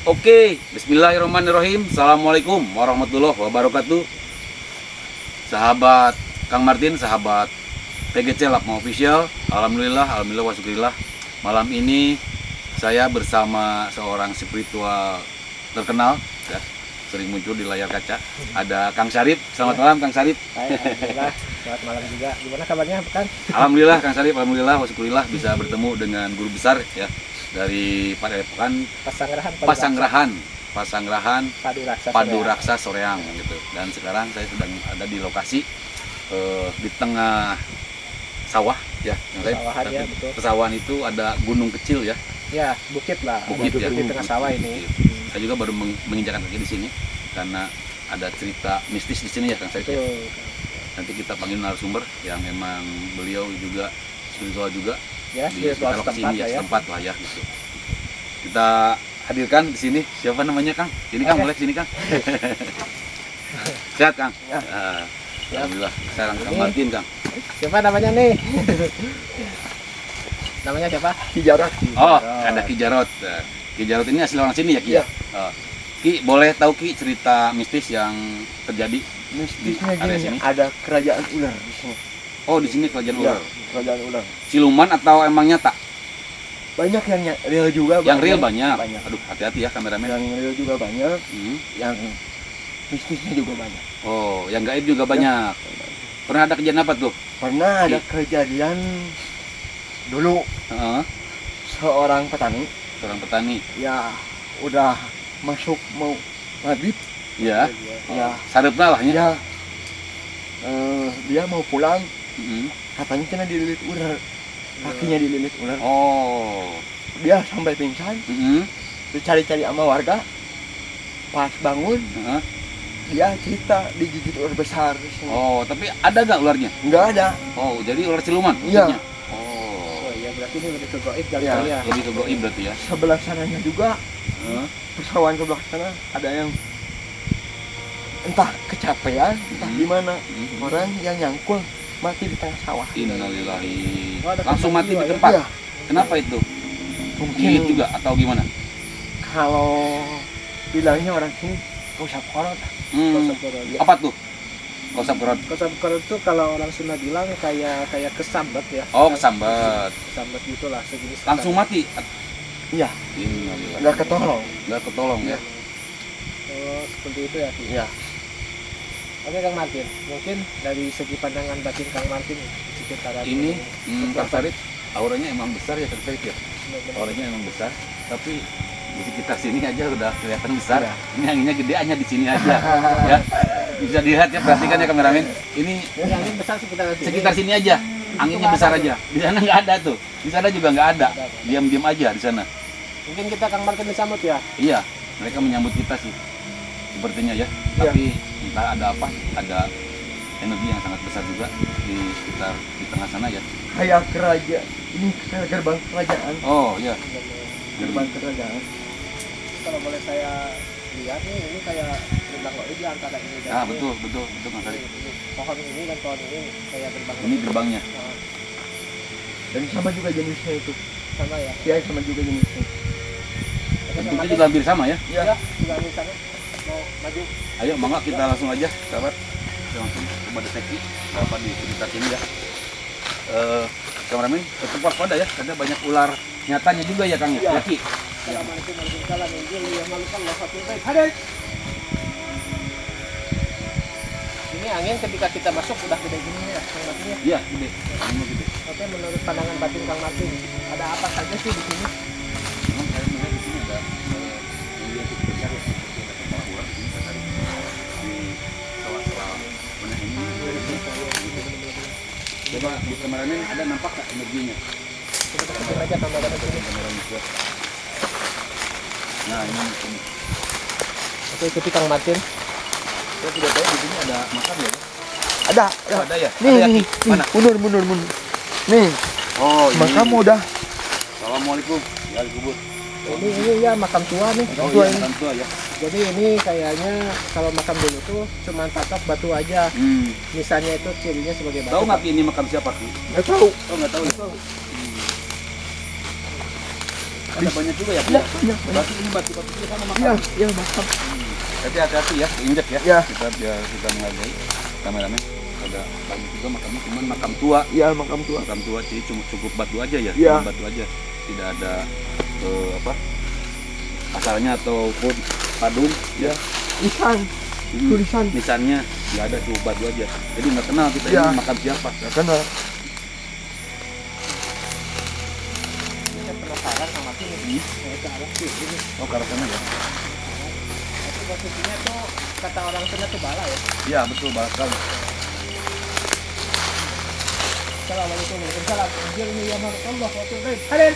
Oke, bismillahirrahmanirrahim. Assalamualaikum warahmatullahi wabarakatuh. Sahabat Kang Martin, sahabat PGC Lapma Official. Alhamdulillah wa syukurillah. Malam ini saya bersama seorang spiritual terkenal ya, sering muncul di layar kaca. Ada Kang Syarif. Selamat malam Kang Syarif. Alhamdulillah, selamat malam juga. Gimana kabarnya, Kang? Alhamdulillah Kang Syarif, alhamdulillah wa syukurillah bisa bertemu dengan guru besar ya dari Padepokan Pasanggerahan Padu Raksa Soreang gitu. Dan sekarang saya sedang ada di lokasi di tengah sawah ya. Ya, betul. Pesawahan itu ada gunung kecil ya. Ya, bukit lah. Bukit ya. Di tengah sawah ini. Saya juga baru menginjakan kaki di sini karena ada cerita mistis di sini ya Kang Syarif. Nanti kita panggil narasumber yang memang beliau juga spiritual juga. Ya, Di lokasi ini ya, setempat lah ya gitu. Kita hadirkan di sini siapa namanya Kang? Sini Kang, boleh sini Kang. Sehat Kang? Ya. Alhamdulillah. Sekarang Kang Martin Kang. Siapa namanya nih? Namanya siapa? Ki Jarot. Oh, ada Ki Jarot. Ki Jarot ini asli orang sini ya Ki? Ya. Ki, boleh tahu Ki cerita mistis yang terjadi Mistisnya di area gini, sini? ada kerajaan ular di sini. Oh, di sini kerajaan Ya, ular. kerajaan ular. Siluman atau emang nyata? Banyak yang real juga. Yang real banyak. Banyak. Aduh, hati-hati ya kameramen. Yang real juga banyak. Hmm. Yang mistisnya juga banyak. Oh, yang gaib juga banyak. Pernah ada kejadian apa tuh? Pernah ada kejadian dulu Heeh, seorang petani, seorang petani. ya udah masuk mau maghrib, Ya, ya, sarepna lah ya. dia dia mau pulang, Mm-mm. katanya kena dililit ular, kakinya dililit ular. Oh. Dia sampai pingsan, Mm-mm. dicari-cari sama warga. Pas bangun, Heeh. dia cerita digigit ular besar di sini. Oh, tapi ada nggak ularnya? Nggak ada. Oh, jadi ular siluman Iya. maksudnya? Oh, Oh iya, berarti ini lebih ke goib kali Ya. ya. lebih ke goib berarti ya. Sebelah sananya juga, Heeh. persawahan sebelah sana ada yang entah kecapean, entah Hmm. gimana. Hmm. Orang yang nyangkul mati di tengah sawah. Innalillahi. Oh, ada Langsung korban mati jiwa di ya? tempat. Iya, Kenapa itu? mungkin Gigit juga atau gimana? kalau bilangnya orang sini usap korot. Hmm. Apa tuh? Kosap perut. Kosab-korot itu kalau orang Sunda bilang kayak kesambet ya. Oh, kesambat. Kesambet gitulah sejenis. Langsung mati. Iya, Innalillahi. nggak ketolong. Nggak ketolong ya. Oh, seperti itu ya. Ki? Iya. Oke Kang Martin, mungkin dari segi pandangan batin Kang Martin sekitaran Ini Kang Betul. Farid, auranya emang besar ya Kang Farid ya. Auranya emang besar, tapi di sekitar sini aja udah kelihatan besar. Iya. Ini anginnya gede hanya di sini aja. Ya. Bisa dilihat ya, perhatikan ya kameramen. Ini Ini angin besar sekitar sini aja. Anginnya nggak besar ada aja. Di sana nggak ada tuh. Di sana juga nggak ada. Diam-diam aja di sana. Mungkin kita Kang Martin disambut ya. Iya, mereka menyambut kita sih. Sepertinya ya. Tapi entah ada apa, ada energi yang sangat besar juga di sekitar di tengah sana ya. Kayak kerajaan. Ini kayak gerbang kerajaan. Oh iya. Gerbang kerajaan. Kalau boleh saya lihat nih, ini kayak gerbang goib di antara ini dan Ah ini. betul Kang Farid. Ini pohon ini dan pohon ini kayak gerbang Ini goib. gerbangnya. Nah, Dan sama juga jenisnya itu. sama ya. Ya, sama juga jenisnya. Oke, Kang Bentuknya Martin. juga hampir sama ya. Ya. Ya, juga di sana. Mau maju. Ayo mangga kita langsung aja, sahabat. Kita langsung coba deteksi apa di sekitar sini ya. Kameramen, tetap waspada ya. Ada banyak ular nyatanya juga ya Kang ya. Iya. Yaki. Assalamualaikum warahmatullahi wabarakatuh. Hadir. Ini angin ketika kita masuk udah gede gini ya, Kang Martin ya. Iya, gede. Ini gede. Oke, menurut pandangan batin Kang Martin, ada apa saja sih di sini? Memang saya melihat di sini ada yang dia cukup besar ya. Seperti ada kepala ular di sini Kang Farid. Di sela-sela mana ini. Coba di kameramen ada nampak nggak energinya? Kita deketin aja kamera sini. Kameramen kuat. Nah ini. Oke, ikuti Kang Martin. Saya tidak tahu di sini ada makam ya. Ada. Oh, ada ya? Nih, Ada nih, Yaki? nih. Mana? Mundur. Nih, Oh, ini. makam udah. Assalamualaikum. Ya, kubur. Ini ya makam tua nih. Oh tua iya, ini. makam tua ya. Jadi ini kayaknya kalau makam dulu tuh cuma tatok batu aja. Misalnya itu cirinya sebagai batu. Tahu nggak Ki, ini makam siapa Ki? Nggak tahu. Oh nggak tahu ya. Ada banyak juga ya? Iya, banyak. Berarti ini batu-batu sama makam. Iya, iya makam. Tapi hati-hati ya, injek ya. Iya. Kita biar kita menghargai kameramen. Ada banyak juga makamnya, cuman makam tua. Iya, makam tua. Makam tua, jadi cuma cukup batu aja ya. Iya. Cuma batu aja. Tidak ada apa? Asalnya ataupun padung. Iya. Nisan, tulisan. Nisannya nggak ada, cukup batu aja. Jadi nggak kenal kita Iya. ini makam siapa. Nggak kenal. Saya penasaran sama sini. Ke arah sini. Oh, ke arah sana ya? Tapi posisinya tuh kata orang sana tuh bala ya. Iya, betul, banget sekali. Assalamualaikum warahmatullahi wabarakatuh. Jirni ya Allah wa tu'min. Hadir.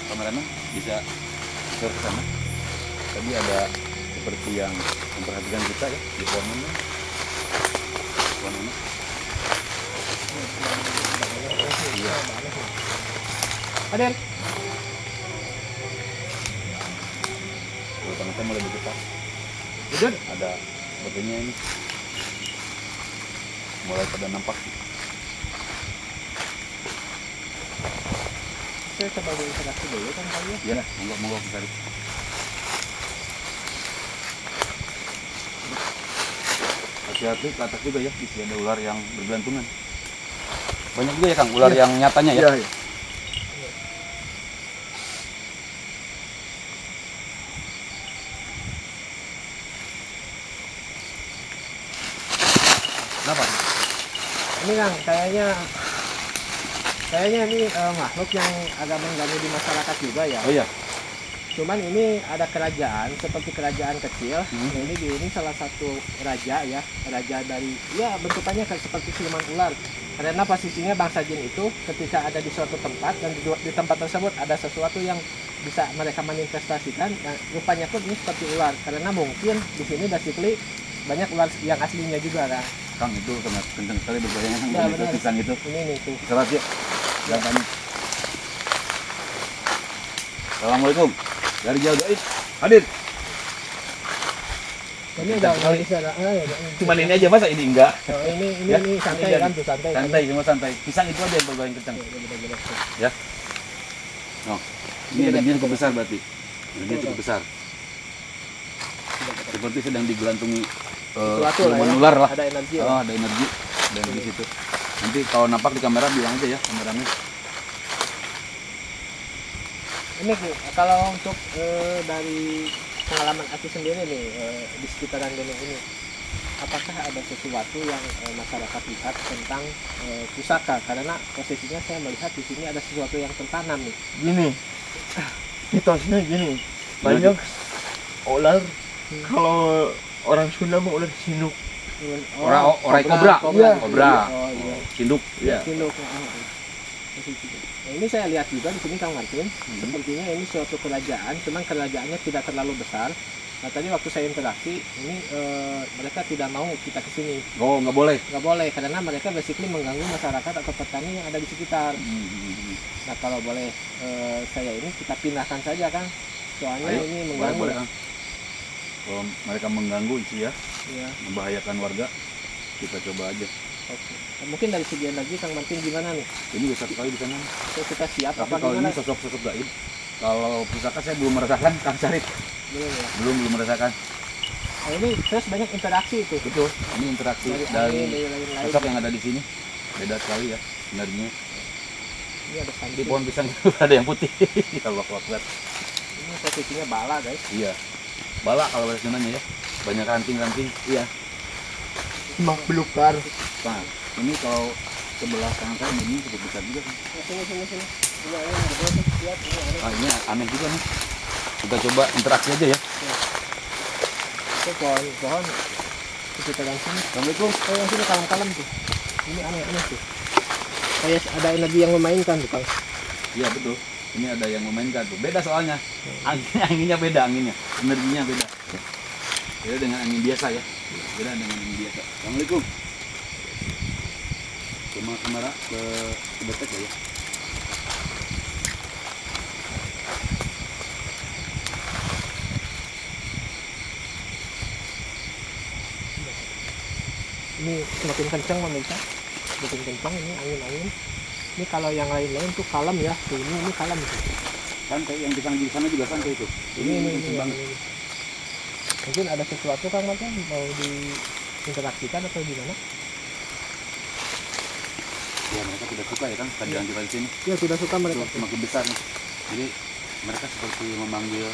Kameramen bisa share ke sana. Tadi ada seperti yang memperhatikan kita ya di pohon ini. Pohon ini. Iya. Hadir. Kalau teman-teman mulai dekat. Udun. Ada sepertinya ini mulai pada nampak. Saya coba berinteraksi dulu kan kali ya. Iya, monggo cari. Hati-hati ke atas juga ya, bisa ada ular yang bergelantungan. Banyak juga ya Kang, ular yang nyatanya ya. Iya, iya. Kenapa? Ini Kang, kayaknya ini makhluk yang agak mengganggu di masyarakat juga ya. Oh iya. Cuman ini ada kerajaan seperti kerajaan kecil. Hmm. Ini salah satu raja ya, raja dari ya bentukannya kayak seperti siluman ular. Karena posisinya bangsa jin itu ketika ada di suatu tempat dan di tempat tersebut ada sesuatu yang bisa mereka manifestasikan. Nah, rupanya pun ini seperti ular. Karena mungkin di sini basically banyak ular yang aslinya juga kan. Kang itu sangat kencang sekali bergoyangnya Kang. Ya, Itu benar. pisang itu. Ini nih tuh. Serat yuk. Jangan panik. Assalamualaikum. Dari jauh gaib. Hadir. Ini udah nggak bisa. Cuman ini aja masa ini enggak? Oh, ini Ya, ini santai ini kan tuh santai. Santai, semua santai. Pisang itu aja yang bergoyang kencang. Ya. Oh, ini energinya cukup besar berarti. Energinya cukup besar. Seperti sedang digelantungi Sesuatu lah siluman ya. ular lah. Ada energi. Oh, ada energi dan di situ. Nanti kalau nampak di kamera bilang aja ya kameramen. Ini Ki, kalau untuk dari pengalaman Aki sendiri nih di sekitaran gunung ini, apakah ada sesuatu yang masyarakat lihat tentang pusaka? Karena posisinya saya melihat di sini ada sesuatu yang tertanam nih. Gini, mitosnya gini, banyak ular. Kalau orang Sunda mau ular sinuk. Orai kobra. Iya. Kobra. Oh iya. Cinduk. Iya. Cinduk. Nah, ini saya lihat juga di sini Kang Martin. Sepertinya ini suatu kerajaan, cuman kerajaannya tidak terlalu besar. Nah tadi waktu saya interaksi, ini mereka tidak mau kita ke sini. Oh, nggak boleh. Nggak boleh, karena mereka basically mengganggu masyarakat atau petani yang ada di sekitar. Nah kalau boleh saya ini kita pindahkan saja Kang. Soalnya Ayo, ini boleh, mengganggu. boleh, Kang. Kalau mereka mengganggu itu ya, Ya, membahayakan warga, kita coba aja. oke. Nah, mungkin dari segi energi Kang Martin gimana nih? Ini besar sekali di sana. So, kita siap Tapi apa kalau gimana? ini sosok-sosok gaib, kalau pusaka saya belum merasakan, Kang Syarif Belum ya. belum merasakan. Nah, ini terus banyak interaksi itu. Betul, ini interaksi Dari dan angin, dari lain-lain. sosok yang ada di sini beda sekali ya energinya. Ini ada Di samping. pohon pisang itu ada yang putih. Allah Akbar. Ini posisinya bala guys. Iya, bala kalau bahasa Sundanya ya, banyak ranting-ranting. Iya. Semak belukar. Nah, ini kalau sebelah kanan saya ini cukup besar juga kan. Nah, sini. Ini ada yang gede tuh. Lihat, ini ada. Ah, ini aneh juga nih. Kita coba interaksi aja ya. Itu pohon sekitaran sini. Assalamualaikum. Oh, yang sini kalem-kalem tuh. Ini aneh-aneh tuh. Kayak ada energi yang memainkan tuh Kang. Iya betul. Ini ada yang memainkan tuh. Beda soalnya. Anginnya beda anginnya. Energinya beda. Beda dengan angin biasa ya. Beda dengan angin biasa. Assalamualaikum. Cuma kamera ke dekat ya. Ini semakin kencang pemirsa, semakin kencang ini angin-angin. Ini kalau yang lain-lain tuh kalem ya, tuh ini kalem tuh. Santai, yang di sana juga santai itu. Ini kenceng banget. ini. Mungkin ada sesuatu Kang Martin mau diinteraksikan atau gimana? Ya mereka tidak suka ya kan kehadiran kita di sini. Ya tidak suka mereka. Itu semakin besar nih. Jadi mereka seperti memanggil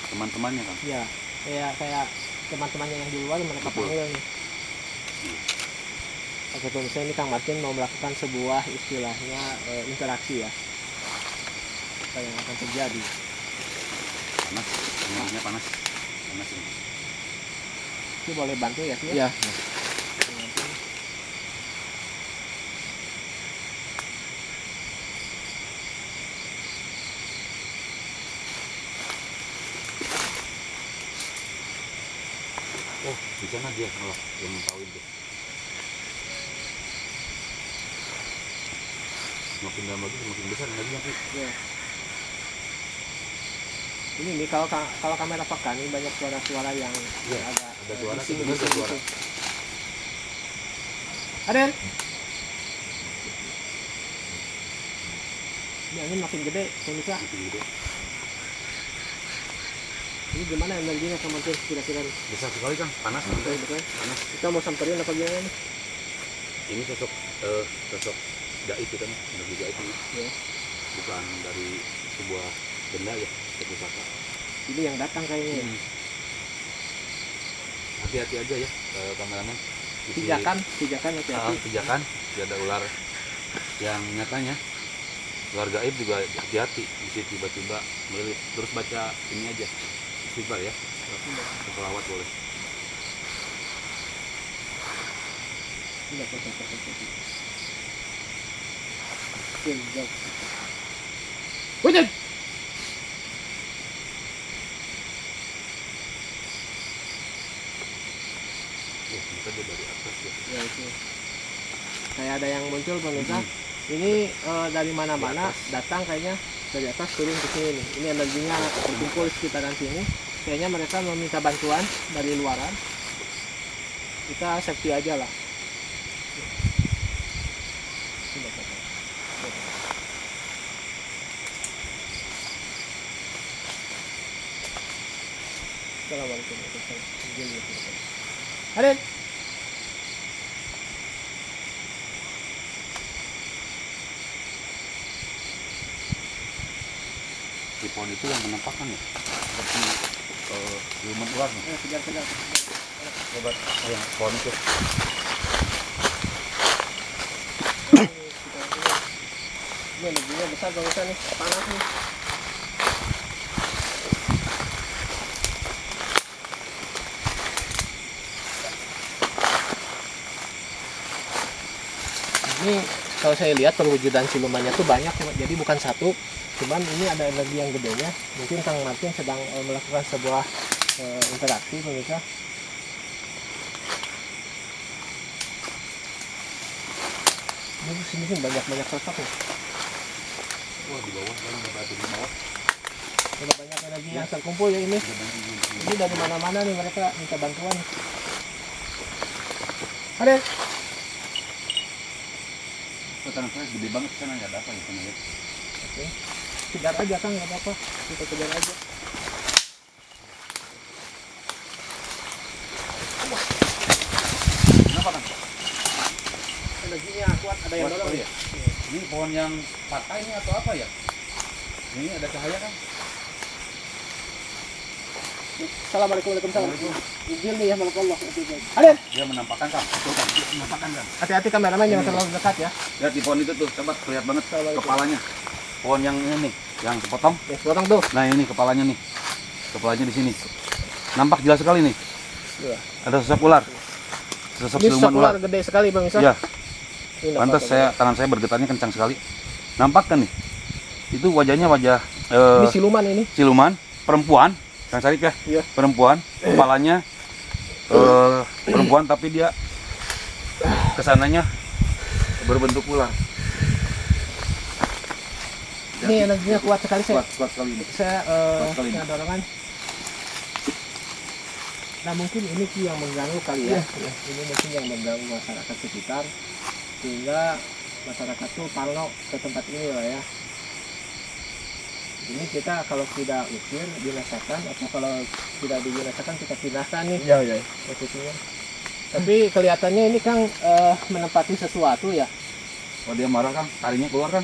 teman-temannya kan. Ya, kayak teman-temannya yang di luar mereka Betul. panggil nih. Oke pemirsa, ini Kang Martin mau melakukan sebuah istilahnya interaksi ya. Apa yang akan terjadi? Panas, anginnya panas. Panas ini. Ini boleh bantu ya? Ki? Ya. Oh, di sana dia malah yang tahu itu. Semakin dalam lagi semakin besar lagi nanti. Ya. Ini nih kalau kamera pekan ini banyak suara-suara yang Iya, agak ada suara, bising benar ada gitu. suara. Aden. Ini angin makin gede, pemirsa. Gitu gitu. Ini gimana energinya Kang Martin kira-kira nih? Besar sekali kan, panas. Betul. Panas. Kita mau samperin apa gimana nih? Ini sosok gaib kita nih, energi gaib ini. Ya. Bukan dari sebuah benda ya, pusaka. Ini yang datang kayaknya. Ya. Hati-hati aja ya, kameramen. Pijakan hati-hati. Pijakan, tidak ada ular yang nyatanya. Ular gaib juga hati-hati, bisa tiba-tiba melilit. Terus baca ini aja, istighfar ya, selawat boleh. Tidak apa-apa. Jauh. Wujud. Kita dia dari atas ya. Ya itu. Kayak ada yang muncul pemirsa. Ini dari mana-mana datang kayaknya dari atas turun ke sini nih. Ini energinya berkumpul di sekitaran sini. Kayaknya mereka meminta bantuan dari luaran. Kita safety aja lah. Assalamualaikum warahmatullahi wabarakatuh. Aden. Di pohon itu yang menampakkan ya, seperti siluman ular nih. Kejar. Coba yang pohon itu. Ini energinya besar pemirsa nih, panas nih. Ini kalau saya lihat perwujudan silumannya tuh banyak, jadi bukan satu. Cuman ini ada energi yang gedenya. Mungkin Kang Martin sedang melakukan sebuah interaksi pemirsa. Ini sini banyak sosok nih. Wah di bawah, kan ada batu di bawah. Sudah banyak energi yang terkumpul ya ini. Ada banyak yang Ini dari mana-mana nih mereka minta bantuan. Aden. tangan saya gede banget sana, nggak ada apa ya sana ya. Oke. Kejar aja Kang, nggak apa-apa. Kita kejar aja. Kenapa kan? Energinya kuat, ada yang Kuat dorong sekali ya? Ini pohon yang patah ini atau apa ya? Ini ada cahaya kan? Assalamualaikum warahmatullahi wabarakatuh. Izin nih ya Allah. Aden. Dia menampakkan kan? Tuh kan, dia menampakkan kan? Hati-hati kameramen jangan terlalu dekat ya. Lihat di pohon itu tuh, coba lihat banget kepalanya. Pohon yang ini nih, yang sepotong. Ya, potong tuh. Nah ini kepalanya nih, kepalanya di sini. Nampak jelas sekali nih. Ya. Ada sosok ular, sosok Ini siluman ular. gede sekali pemirsa. Ya, Ini pantas nampak, tangan saya bergetarnya kencang sekali. Nampak kan nih? Itu wajahnya wajah ini siluman ini. siluman, perempuan, Kang Sarip ya, Iya. perempuan, kepalanya perempuan tapi dia kesananya berbentuk ular. Ini energinya kuat sekali saya. Kuat sekali ini. Saya Kuat sekali ini. saya dorongan. Nah mungkin ini Ki yang mengganggu kali ya. Ini mungkin yang mengganggu masyarakat sekitar sehingga masyarakat tuh parno ke tempat ini lah ya. Ini kita kalau tidak usir binasakan atau kalau tidak dibinasakan kita pindahkan nih Iya. posisinya. Tapi kelihatannya ini Kang menempati sesuatu ya. Kalau dia marah Kang, tarinya keluar Kang.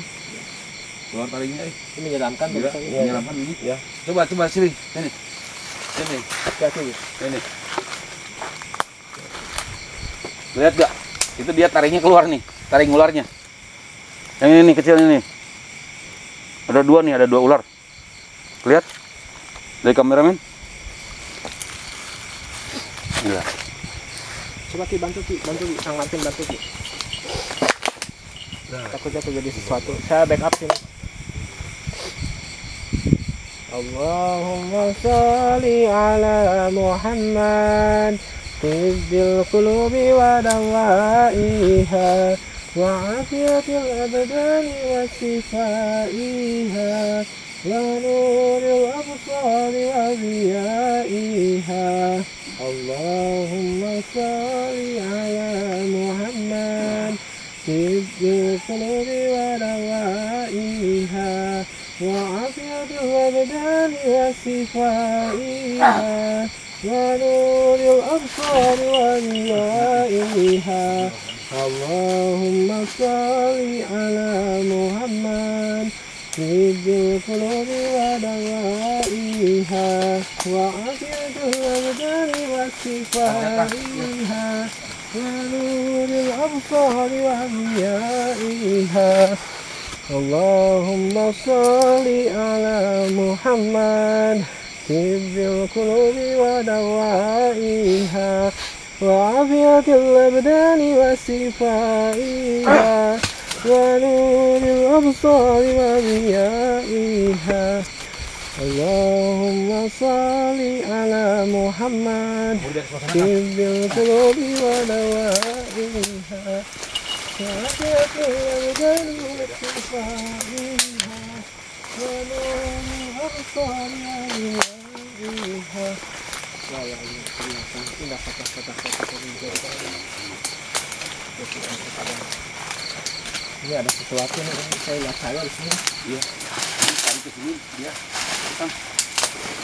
Keluar tarinya. Ini menyeramkan Iya, bisa ini. menyeramkan ini. Iya. Coba sini. Sini. Hati-hati. Ini. Lihat gak? Itu dia taringnya keluar nih, taring ularnya. Yang ini nih, kecil ini. Ada dua nih, ada dua ular. Lihat dari kameramen. Gila. Coba Ki bantu Ki, Kang Martin bantu Ki. Takutnya terjadi sesuatu. Saya backup sini. Allahumma sholli ala Muhammad tibbil qulubi wa dawaiha wa afiyatil abdani wa sifaiha wa nuril absari wa ziyaiha. Allahumma sholli ala Muhammad tibbil qulubi wa dawaiha وعافية الأبدان وصفائها ونور الأبصار وضيائها. اللهم صل على محمد طب القلوب ودوائها وعافية الأبدان وصفائها ونور الأبصار وضيائها. اللهم صل على محمد طب القلوب ودوائها وعافية الأبدان وصفائها ونور الأبصار وضيائها. اللهم صل على محمد طب القلوب ودوائها وعافية الأبدان وصفائها ونور الأبصار وضيائها. Ini ada sesuatu nih, saya lihat saya di sini. Iya. Tarik ke sini dia. Kang.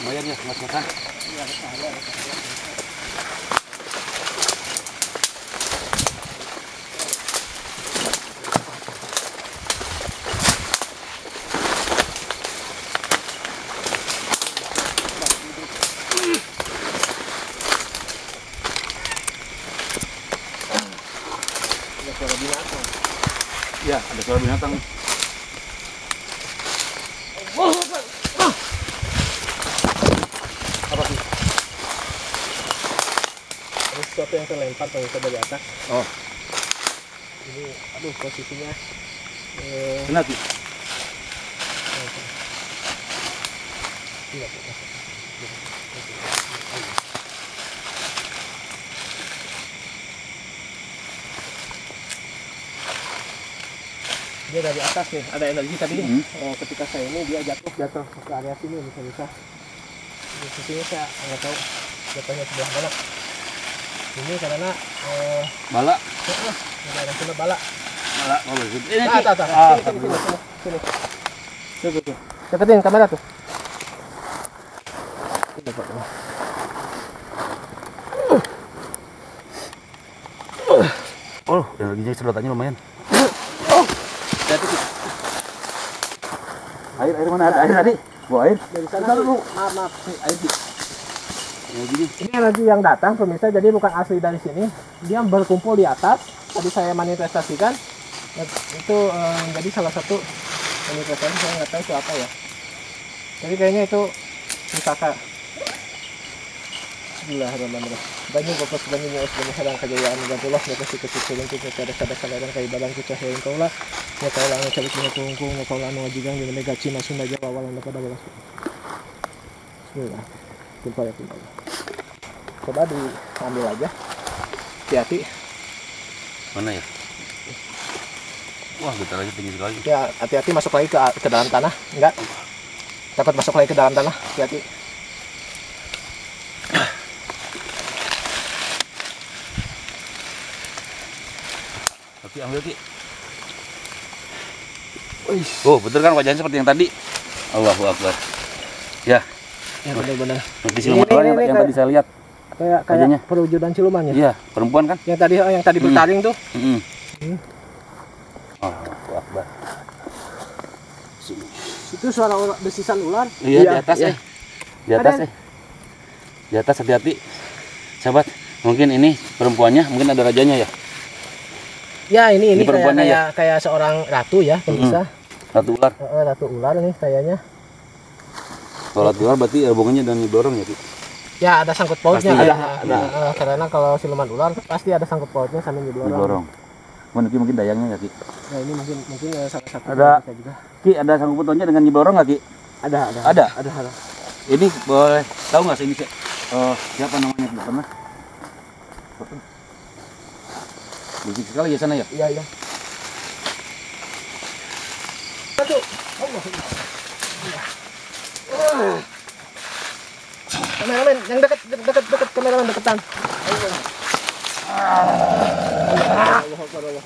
Lumayan ya, mas-masan. Ini ada cahaya, ada cahaya. Iya, ada suara binatang. Apa sih? Ada sesuatu yang terlempar kalau kita dari atas. Oh, Ini, aduh posisinya. kena tuh. Tidak. Dia dari atas nih, ada energi tadi nih. Ketika saya ini dia jatuh ke area sini bisa. Di sini saya nggak tahu jatuhnya sebelah mana. Ini karena Bala. ada sini bala. Bala. Oh, begitu. Ini. Sini. Tuh. Deketin kamera tuh. Ini Pak. Oh, energinya sedotannya lumayan. Air mana ada air tadi? Bawa air. Dari sana dulu. Maaf. Air. Ya gini. Ini energi yang datang pemirsa, jadi bukan asli dari sini. Dia berkumpul di atas. Tadi saya manifestasikan. Itu menjadi salah satu manifestasi, saya nggak tahu itu apa ya. Jadi kayaknya itu pusaka. Bismillahirrahmanirrahim. Banyu bapak sebanyu es banyu hadang kejayaan gantullah ya kasih kecil kita ada sadar kai balang kita hayang kaulah ya kaulah anu cabut punya tungkung ya kaulah anu ajigang di mega Cina Sunda Jawa walang pada balas. Bismillah. Tumpah ya tumpah. Coba diambil aja. Hati-hati. Mana ya? Wah, bentar lagi tinggi sekali. Ya, hati-hati masuk lagi ke dalam tanah. Enggak. Takut masuk lagi ke dalam tanah. Hati-hati. ambil Ki. Oh, betul kan wajahnya seperti yang tadi? Allahu Akbar. Ya, Ya benar-benar. seperti siluman ular yang tadi saya lihat. Kayak Wajahnya. perwujudan siluman ya. Iya, perempuan kan? Yang tadi bertaring tuh. Allahu Akbar. Itu suara desisan ular. Iya, di atas iya. Di atas Ada. Di atas hati-hati. Sahabat, mungkin ini perempuannya, mungkin ada rajanya ya. Ya ini Ini perempuannya kayak seorang ratu ya pemirsa. Ratu ular. Ratu ular nih kayaknya. Kalau ratu ular berarti hubungannya dengan Nyi Blorong ya, Ki? Ya ada sangkut pautnya. Pasti Ada. Karena kalau siluman ular pasti ada sangkut pautnya sama Nyi Nyi Blorong. Blorong. Mungkin dayangnya ya, Ki? Nah ini mungkin salah satu Ada. kita juga. Ki, ada sangkut pautnya dengan Nyi Blorong nggak, Ki? Ada. Ada. Ini boleh tahu nggak sih ini siapa namanya? Tidak pernah. Berisik sekali ya sana ya. Iya. Satu. Kameramen yang dekat kameramen deketan. Allah Akbar, Allah.